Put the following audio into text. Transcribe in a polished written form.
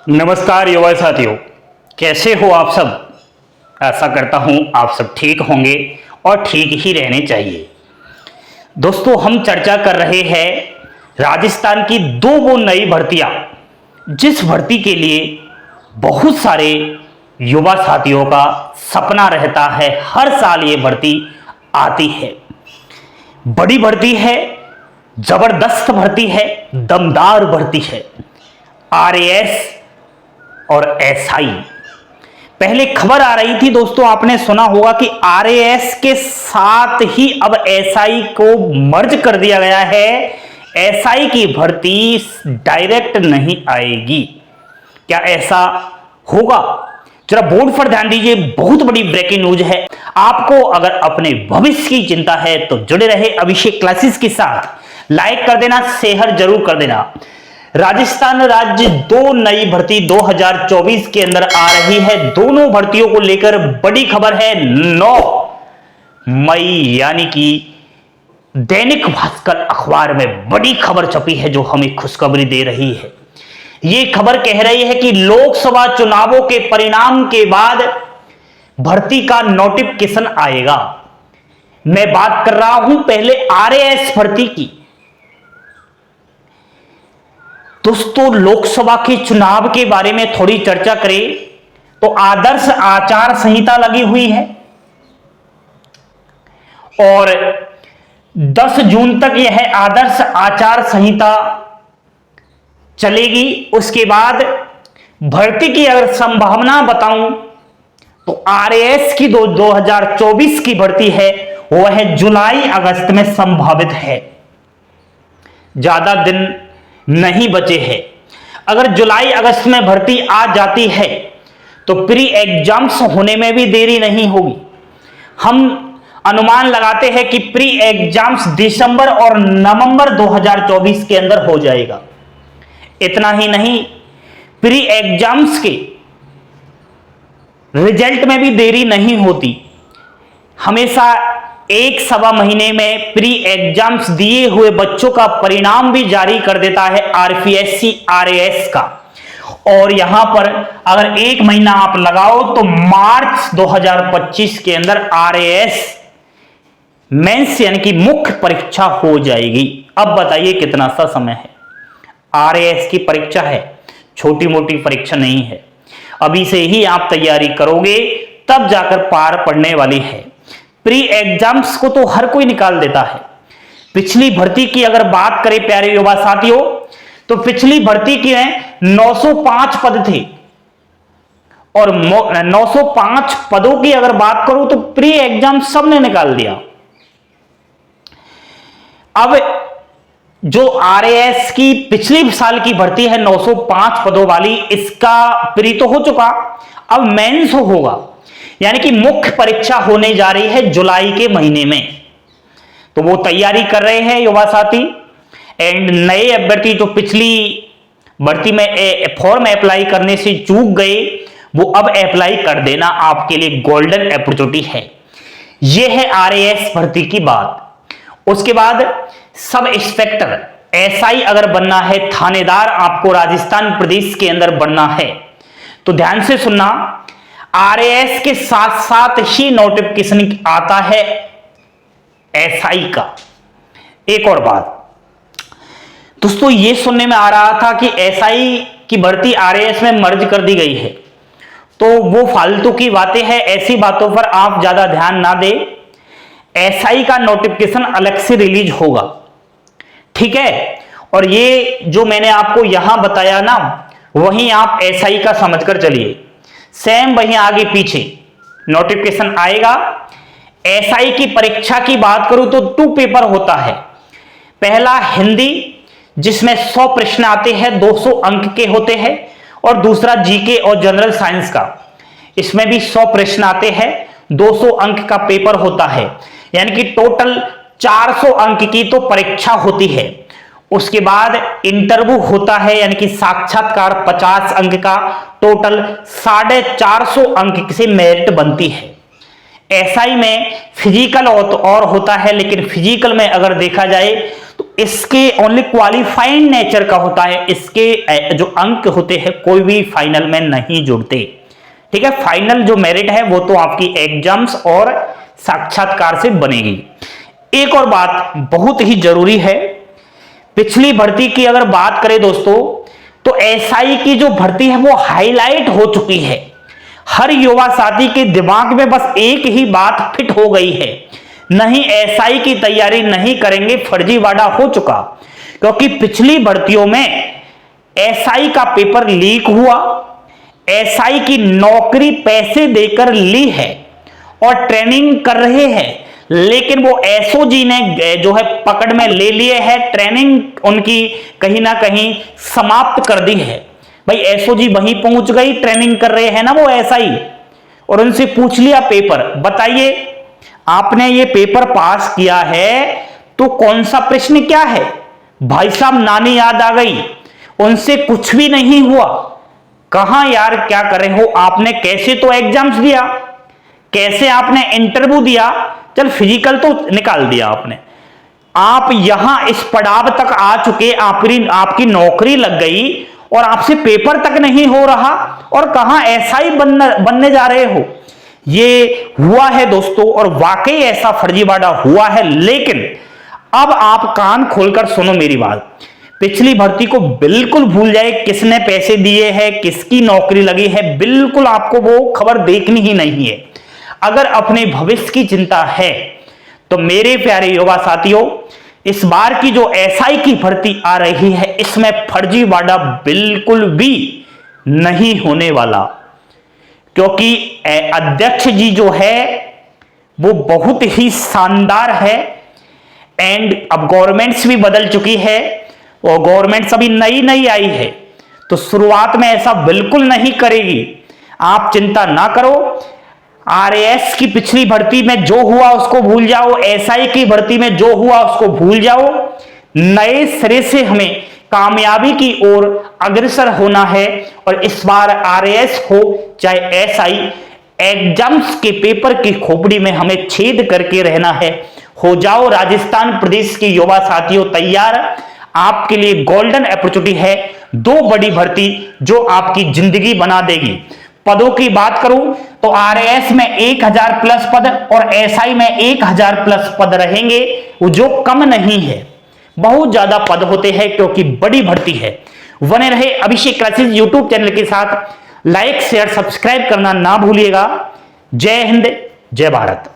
नमस्कार युवा साथियों, कैसे हो आप सब। आशा करता हूं आप सब ठीक होंगे और ठीक ही रहने चाहिए। दोस्तों, हम चर्चा कर रहे हैं राजस्थान की वो नई भर्तियां, जिस भर्ती के लिए बहुत सारे युवा साथियों का सपना रहता है। हर साल ये भर्ती आती है। बड़ी भर्ती है, जबरदस्त भर्ती है, दमदार भर्ती है। आरएएस और एसआई। पहले खबर आ रही थी दोस्तों, आपने सुना होगा कि आरएएस के साथ ही अब एसआई को मर्ज कर दिया गया है। एसआई की भर्ती डायरेक्ट नहीं आएगी। क्या ऐसा होगा? जरा बोर्ड पर ध्यान दीजिए, बहुत बड़ी ब्रेकिंग न्यूज है। आपको अगर अपने भविष्य की चिंता है तो जुड़े रहे अभिषेक क्लासेस के साथ। लाइक कर देना, शेयर जरूर कर देना। राजस्थान राज्य दो नई भर्ती 2024 के अंदर आ रही है। दोनों भर्तियों को लेकर बड़ी खबर है। 9 मई यानी कि दैनिक भास्कर अखबार में बड़ी खबर छपी है, जो हमें खुशखबरी दे रही है। यह खबर कह रही है कि लोकसभा चुनावों के परिणाम के बाद भर्ती का नोटिफिकेशन आएगा। मैं बात कर रहा हूं पहले आरएएस भर्ती की। दोस्तों, लोकसभा के चुनाव के बारे में थोड़ी चर्चा करें तो आदर्श आचार संहिता लगी हुई है और 10 जून तक यह आदर्श आचार संहिता चलेगी। उसके बाद भर्ती की अगर संभावना बताऊं तो आरएएस की 2024 की भर्ती है वह जुलाई अगस्त में संभावित है। ज्यादा दिन नहीं बचे हैं। अगर जुलाई अगस्त में भर्ती आ जाती है तो प्री एग्जाम्स होने में भी देरी नहीं होगी। हम अनुमान लगाते हैं कि प्री एग्जाम्स दिसंबर और नवंबर 2024 के अंदर हो जाएगा। इतना ही नहीं, प्री एग्जाम्स के रिजल्ट में भी देरी नहीं होती। हमेशा 1-1.25 महीने में प्री एग्जाम्स दिए हुए बच्चों का परिणाम भी जारी कर देता है आरपीएससी आरएएस का। और यहां पर अगर 1 महीना आप लगाओ तो मार्च 2025 के अंदर आरएएस मेंस यानी कि मुख्य परीक्षा हो जाएगी। अब बताइए कितना सा समय है। आरएएस की परीक्षा है, छोटी मोटी परीक्षा नहीं है। अभी से ही आप तैयारी करोगे तब जाकर पार पड़ने वाली है। प्री एग्जाम्स को तो हर कोई निकाल देता है। पिछली भर्ती की अगर बात करें प्यारे युवा साथियों, तो पिछली भर्ती की 905 पद थे और 905 पदों की अगर बात करूं तो प्री एग्जाम सबने निकाल दिया। अब जो आरएएस की पिछली साल की भर्ती है 905 पदों वाली, इसका प्री तो हो चुका, अब मेंस होगा। यानी कि मुख्य परीक्षा होने जा रही है जुलाई के महीने में। तो वो तैयारी कर रहे हैं युवा साथी। एंड नए अभ्यर्थी जो पिछली भर्ती में फॉर्म अप्लाई करने से चूक गए, वो अब अप्लाई कर देना आपके लिए गोल्डन अपॉर्चुनिटी है। ये है आरएएस भर्ती की बात। उसके बाद सब इंस्पेक्टर एसआई अगर बनना है, थानेदार आपको राजस्थान प्रदेश के अंदर बनना है तो ध्यान से सुनना। आरएएस के साथ साथ ही नोटिफिकेशन आता है एसआई का। एक और बात दोस्तों, ये सुनने में आ रहा था कि एसआई की भर्ती आरएएस में मर्ज कर दी गई है, तो वो फालतू की बातें हैं। ऐसी बातों पर आप ज्यादा ध्यान ना दें। एसआई का नोटिफिकेशन अलग से रिलीज होगा, ठीक है। और ये जो मैंने आपको यहां बताया ना, वहीं आप एसआई का समझकर चलिए। सेम वहीं आगे पीछे नोटिफिकेशन आएगा। एसआई की परीक्षा की बात करूं तो 2 पेपर होता है। पहला हिंदी, जिसमें 100 प्रश्न आते हैं, 200 अंक के होते हैं। और दूसरा जीके और जनरल साइंस का, इसमें भी 100 प्रश्न आते हैं, 200 अंक का पेपर होता है। यानी कि टोटल 400 अंक की तो परीक्षा होती है। उसके बाद इंटरव्यू होता है, यानी कि साक्षात्कार 50 अंक का। टोटल 450 अंक से मेरिट बनती है। एसआई में फिजिकल और होता है, लेकिन फिजिकल में अगर देखा जाए तो इसके ओनली क्वालिफाइंग नेचर का होता है, इसके जो अंक होते हैं कोई भी फाइनल में नहीं जुड़ते। ठीक है, फाइनल जो मेरिट है वो तो आपकी एग्जाम्स और साक्षात्कार से बनेगी। एक और बात बहुत ही जरूरी है, पिछली भर्ती की अगर बात करें दोस्तों तो एसआई की जो भर्ती है वो हाईलाइट हो चुकी है। हर युवा साथी के दिमाग में बस एक ही बात फिट हो गई है, नहीं एसआई की तैयारी नहीं करेंगे, फर्जीवाड़ा हो चुका। क्योंकि पिछली भर्तियों में एसआई का पेपर लीक हुआ, एसआई की नौकरी पैसे देकर ली है और ट्रेनिंग कर रहे हैं, लेकिन वो एसओजी ने जो है पकड़ में ले लिए है, ट्रेनिंग उनकी कहीं ना कहीं समाप्त कर दी है। भाई एसओजी वहीं पहुंच गई, ट्रेनिंग कर रहे हैं ना वो एसआई, और उनसे पूछ लिया पेपर, बताइए आपने ये पेपर पास किया है तो कौन सा प्रश्न क्या है? भाई साहब नानी याद आ गई, उनसे कुछ भी नहीं हुआ। कहां यार क्या कर रहे हो आपने? कैसे तो एग्जाम्स दिया, कैसे आपने इंटरव्यू दिया, चल फिजिकल तो निकाल दिया आपने, आप यहां इस पड़ाव तक आ चुके, आपकी नौकरी लग गई और आपसे पेपर तक नहीं हो रहा, और कहां एसआई बनने जा रहे हो? ये हुआ है दोस्तों, और वाकई ऐसा फर्जीवाड़ा हुआ है। लेकिन अब आप कान खोलकर सुनो मेरी बात, पिछली भर्ती को बिल्कुल भूल जाए, किसने पैसे दिए हैं, किसकी नौकरी लगी है, बिल्कुल आपको वो खबर देखनी ही नहीं है। अगर अपने भविष्य की चिंता है तो मेरे प्यारे युवा साथियों, इस बार की जो एसआई की भर्ती आ रही है इसमें फर्जीवाड़ा बिल्कुल भी नहीं होने वाला, क्योंकि अध्यक्ष जी जो है वो बहुत ही शानदार है। एंड अब गवर्नमेंट्स भी बदल चुकी है और गवर्नमेंट्स अभी नई नई आई है, तो शुरुआत में ऐसा बिल्कुल नहीं करेगी, आप चिंता ना करो। आरएएस की पिछली भर्ती में जो हुआ उसको भूल जाओ, एसआई की भर्ती में जो हुआ उसको भूल जाओ, नए सिरे से हमें कामयाबी की ओर अग्रसर होना है। और इस बार आरएएस हो चाहे एसआई, एग्जाम्स के पेपर की खोपड़ी में हमें छेद करके रहना है। हो जाओ राजस्थान प्रदेश के युवा साथियों तैयार, आपके लिए गोल्डन अपॉर्चुनिटी है, दो बड़ी भर्ती जो आपकी जिंदगी बना देगी। पदों की बात करूं तो आरएएस में 1000 प्लस पद और एसआई में 1000 प्लस पद रहेंगे, वो जो कम नहीं है, बहुत ज्यादा पद होते हैं क्योंकि बड़ी भर्ती है। बने रहे अभिषेक क्लासेस यूट्यूब चैनल के साथ, लाइक शेयर सब्सक्राइब करना ना भूलिएगा। जय हिंद, जय भारत।